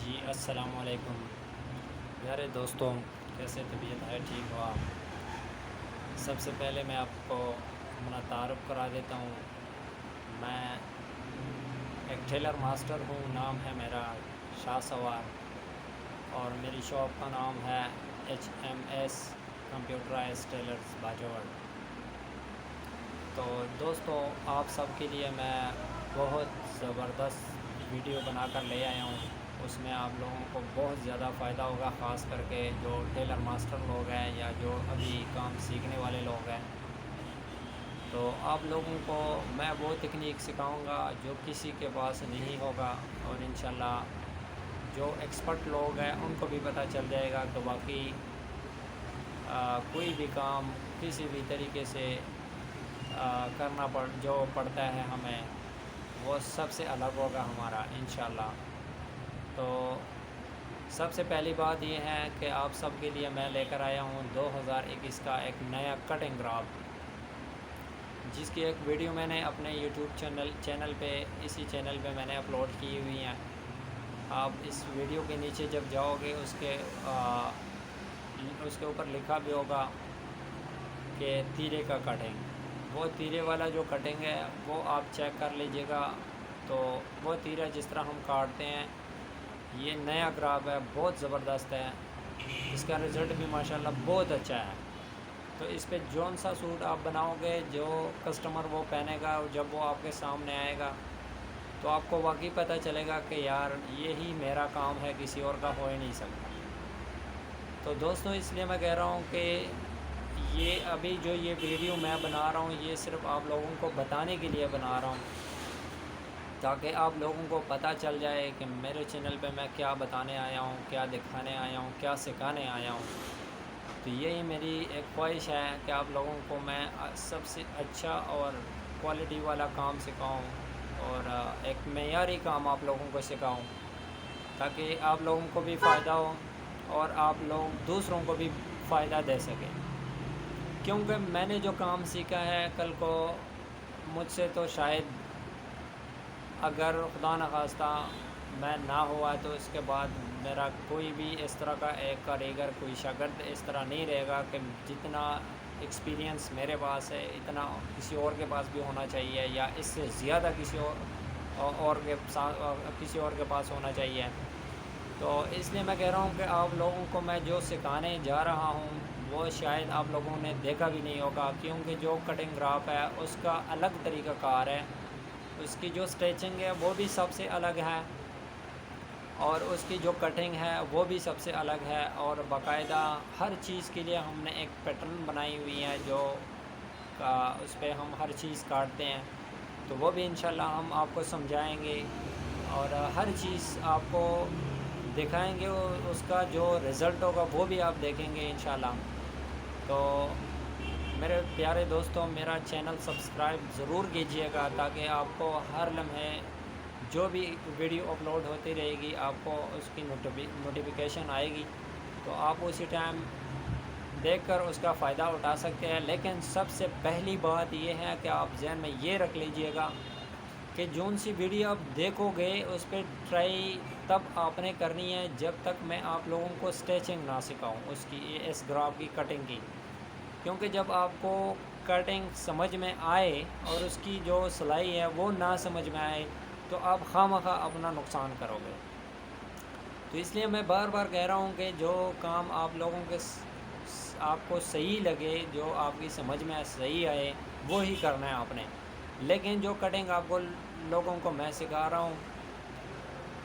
جی السلام علیکم پیارے دوستوں، کیسے طبیعت ہے؟ ٹھیک ہو آپ؟ سب سے پہلے میں آپ کو اپنا تعارف کرا دیتا ہوں۔ میں ایک ٹیلر ماسٹر ہوں، نام ہے میرا شاہ سوار، اور میری شاپ کا نام ہے HMS کمپیوٹرائز ٹیلرز باجوڑ۔ تو دوستوں، آپ سب کے لیے میں بہت زبردست ویڈیو بنا کر لے آیا ہوں۔ اس میں آپ لوگوں کو بہت زیادہ فائدہ ہوگا، خاص کر کے جو ٹیلر ماسٹر لوگ ہیں یا جو ابھی کام سیکھنے والے لوگ ہیں۔ تو آپ لوگوں کو میں وہ تکنیک سکھاؤں گا جو کسی کے پاس نہیں ہوگا، اور انشاءاللہ جو ایکسپرٹ لوگ ہیں ان کو بھی پتہ چل جائے گا کہ باقی کوئی بھی کام کسی بھی طریقے سے کرنا جو پڑتا ہے ہمیں، وہ سب سے الگ ہوگا ہمارا انشاءاللہ۔ تو سب سے پہلی بات یہ ہے کہ آپ سب کے لیے میں لے کر آیا ہوں 2021 کا ایک نیا کٹنگ گراف، جس کی ایک ویڈیو میں نے اپنے یوٹیوب چینل پہ اسی چینل پہ میں نے اپلوڈ کی ہوئی ہیں۔ آپ اس ویڈیو کے نیچے جب جاؤ گے اس کے اوپر لکھا بھی ہوگا کہ تیرے کا کٹنگ، وہ تیرے والا جو کٹنگ ہے وہ آپ چیک کر لیجئے گا۔ تو وہ تیرہ جس طرح ہم کاٹتے ہیں، یہ نیا گراف ہے، بہت زبردست ہے، اس کا رزلٹ بھی ماشاءاللہ بہت اچھا ہے۔ تو اس پہ جون سا سوٹ آپ بناؤ گے، جو کسٹمر وہ پہنے گا، جب وہ آپ کے سامنے آئے گا تو آپ کو واقعی پتہ چلے گا کہ یار یہی میرا کام ہے، کسی اور کا ہو ہی نہیں سکتا۔ تو دوستوں، اس لیے میں کہہ رہا ہوں کہ یہ ابھی جو یہ ویڈیو میں بنا رہا ہوں، یہ صرف آپ لوگوں کو بتانے کے لیے بنا رہا ہوں، تاکہ آپ لوگوں کو پتہ چل جائے کہ میرے چینل پہ میں کیا بتانے آیا ہوں، کیا دکھانے آیا ہوں، کیا سکھانے آیا ہوں۔ تو یہی میری ایک خواہش ہے کہ آپ لوگوں کو میں سب سے اچھا اور کوالٹی والا کام سکھاؤں، اور ایک معیاری کام آپ لوگوں کو سکھاؤں، تاکہ آپ لوگوں کو بھی فائدہ ہو اور آپ لوگ دوسروں کو بھی فائدہ دے سکیں۔ کیونکہ میں نے جو کام سیکھا ہے، کل کو مجھ سے تو شاید اگر خدا نخواستہ میں نہ ہوا تو اس کے بعد میرا کوئی بھی اس طرح کا ایک کاریگر، کوئی شاگرد اس طرح نہیں رہے گا کہ جتنا ایکسپیرینس میرے پاس ہے اتنا کسی اور کے پاس بھی ہونا چاہیے، یا اس سے زیادہ کسی اور کے پاس ہونا چاہیے۔ تو اس لیے میں کہہ رہا ہوں کہ آپ لوگوں کو میں جو سکھانے جا رہا ہوں وہ شاید آپ لوگوں نے دیکھا بھی نہیں ہوگا، کیونکہ جو کٹنگ گراف ہے اس کا الگ طریقہ کار ہے، اس کی جو سٹیچنگ ہے وہ بھی سب سے الگ ہے، اور اس کی جو کٹنگ ہے وہ بھی سب سے الگ ہے، اور باقاعدہ ہر چیز کے لیے ہم نے ایک پیٹرن بنائی ہوئی ہے جو اس پہ ہم ہر چیز کاٹتے ہیں۔ تو وہ بھی انشاءاللہ ہم آپ کو سمجھائیں گے اور ہر چیز آپ کو دکھائیں گے، اور اس کا جو رزلٹ ہوگا وہ بھی آپ دیکھیں گے انشاءاللہ۔ تو میرے پیارے دوستوں، میرا چینل سبسکرائب ضرور کیجئے گا، تاکہ آپ کو ہر لمحے جو بھی ویڈیو اپلوڈ ہوتی رہے گی آپ کو اس کی نوٹیفیکیشن آئے گی، تو آپ اسی ٹائم دیکھ کر اس کا فائدہ اٹھا سکتے ہیں۔ لیکن سب سے پہلی بات یہ ہے کہ آپ ذہن میں یہ رکھ لیجئے گا کہ جون سی ویڈیو آپ دیکھو گے اس پہ ٹرائی تب آپ نے کرنی ہے جب تک میں آپ لوگوں کو سٹیچنگ نہ سکھاؤں اس کی، اس گراف کی کٹنگ کی۔ کیونکہ جب آپ کو کٹنگ سمجھ میں آئے اور اس کی جو سلائی ہے وہ نہ سمجھ میں آئے تو آپ خواہ اپنا نقصان کرو گے۔ تو اس لیے میں بار بار کہہ رہا ہوں کہ جو کام آپ لوگوں کے آپ کو صحیح لگے، جو آپ کی سمجھ میں صحیح آئے، وہی کرنا ہے آپ نے۔ لیکن جو کٹنگ آپ کو لوگوں کو میں سکھا رہا ہوں،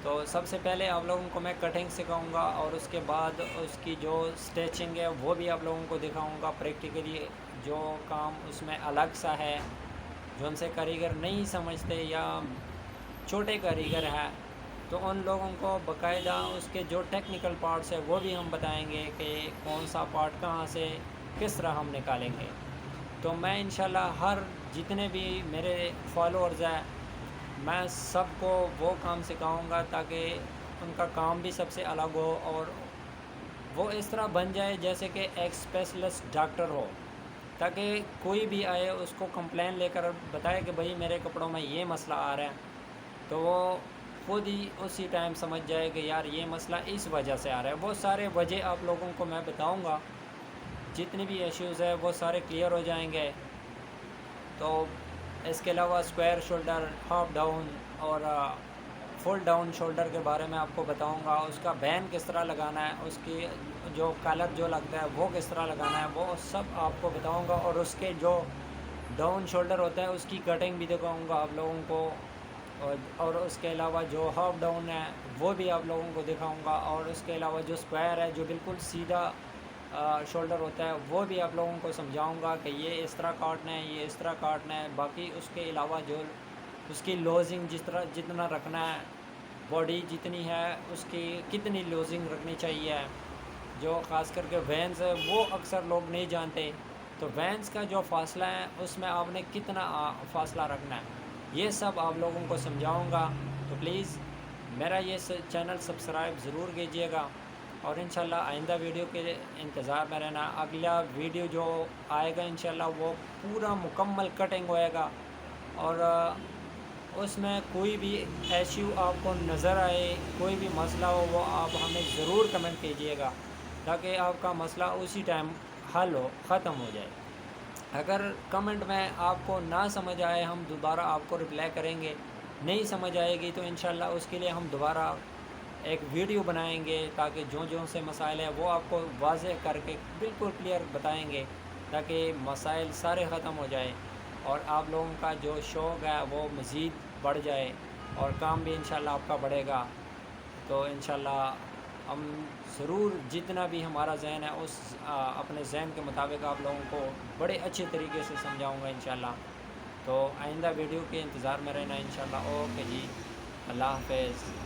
تو سب سے پہلے آپ لوگوں کو میں کٹنگ سکھاؤں گا، اور اس کے بعد اس کی جو سٹیچنگ ہے وہ بھی آپ لوگوں کو دکھاؤں گا پریکٹیکلی۔ جو کام اس میں الگ سا ہے، جو ان سے کاریگر نہیں سمجھتے یا چھوٹے کاریگر ہیں، تو ان لوگوں کو باقاعدہ اس کے جو ٹیکنیکل پارٹس ہے وہ بھی ہم بتائیں گے کہ کون سا پارٹ کہاں سے کس طرح ہم نکالیں گے۔ تو میں انشاءاللہ ہر جتنے بھی میرے فالوورز ہیں، میں سب کو وہ کام سکھاؤں گا تاکہ ان کا کام بھی سب سے الگ ہو، اور وہ اس طرح بن جائے جیسے کہ ایک اسپیشلسٹ ڈاکٹر ہو، تاکہ کوئی بھی آئے اس کو کمپلین لے کر بتائے کہ بھئی میرے کپڑوں میں یہ مسئلہ آ رہا ہے، تو وہ خود ہی اسی ٹائم سمجھ جائے کہ یار یہ مسئلہ اس وجہ سے آ رہا ہے. وہ سارے وجہ آپ لوگوں کو میں بتاؤں گا، جتنے بھی ایشوز ہیں وہ سارے کلیئر ہو جائیں گے. تو اس کے علاوہ اسکوائر شولڈر، ہاف ڈاؤن اور فل ڈاؤن شولڈر کے بارے میں آپ کو بتاؤں گا. اس کا بین کس طرح لگانا ہے، اس کی جو کالر جو لگتا ہے وہ کس طرح لگانا ہے، وہ سب آپ کو بتاؤں گا. اور اس کے جو ڈاؤن شولڈر ہوتا ہے اس کی کٹنگ بھی دکھاؤں گا آپ لوگوں کو. اور اس کے علاوہ جو ہاف ڈاؤن ہے وہ بھی آپ لوگوں کو دکھاؤں گا. اور اس کے علاوہ جو اسکوائر ہے جو بالکل سیدھا شولڈر ہوتا ہے وہ بھی آپ لوگوں کو سمجھاؤں گا کہ یہ اس طرح کاٹنا ہے، یہ اس طرح کاٹنا ہے. باقی اس کے علاوہ جو اس کی لوزنگ جتنا رکھنا ہے، باڈی جتنی ہے اس کی کتنی لوزنگ رکھنی چاہیے، جو خاص کر کے وینز ہے وہ اکثر لوگ نہیں جانتے. تو وینز کا جو فاصلہ ہے اس میں آپ نے کتنا فاصلہ رکھنا ہے، یہ سب آپ لوگوں کو سمجھاؤں گا. تو پلیز میرا یہ چینل سبسکرائب ضرور کیجیے گا. اور انشاءاللہ آئندہ ویڈیو کے انتظار میں رہنا. اگلا ویڈیو جو آئے گا انشاءاللہ وہ پورا مکمل کٹنگ ہوئے گا. اور اس میں کوئی بھی ایشو آپ کو نظر آئے، کوئی بھی مسئلہ ہو، وہ آپ ہمیں ضرور کمنٹ کیجیے گا تاکہ آپ کا مسئلہ اسی ٹائم حل ہو، ختم ہو جائے. اگر کمنٹ میں آپ کو نہ سمجھ آئے ہم دوبارہ آپ کو رپلائی کریں گے. نہیں سمجھ آئے گی تو انشاءاللہ اس کے لیے ہم دوبارہ ایک ویڈیو بنائیں گے تاکہ جو سے مسائل ہیں وہ آپ کو واضح کر کے بالکل کلیئر بتائیں گے تاکہ مسائل سارے ختم ہو جائے اور آپ لوگوں کا جو شوق ہے وہ مزید بڑھ جائے اور کام بھی انشاءاللہ آپ کا بڑھے گا. تو انشاءاللہ ہم ضرور جتنا بھی ہمارا ذہن ہے اس اپنے ذہن کے مطابق آپ لوگوں کو بڑے اچھے طریقے سے سمجھاؤں گا انشاءاللہ. تو آئندہ ویڈیو کے انتظار میں رہنا انشاءاللہ. اوکے جی، اللہ حافظ.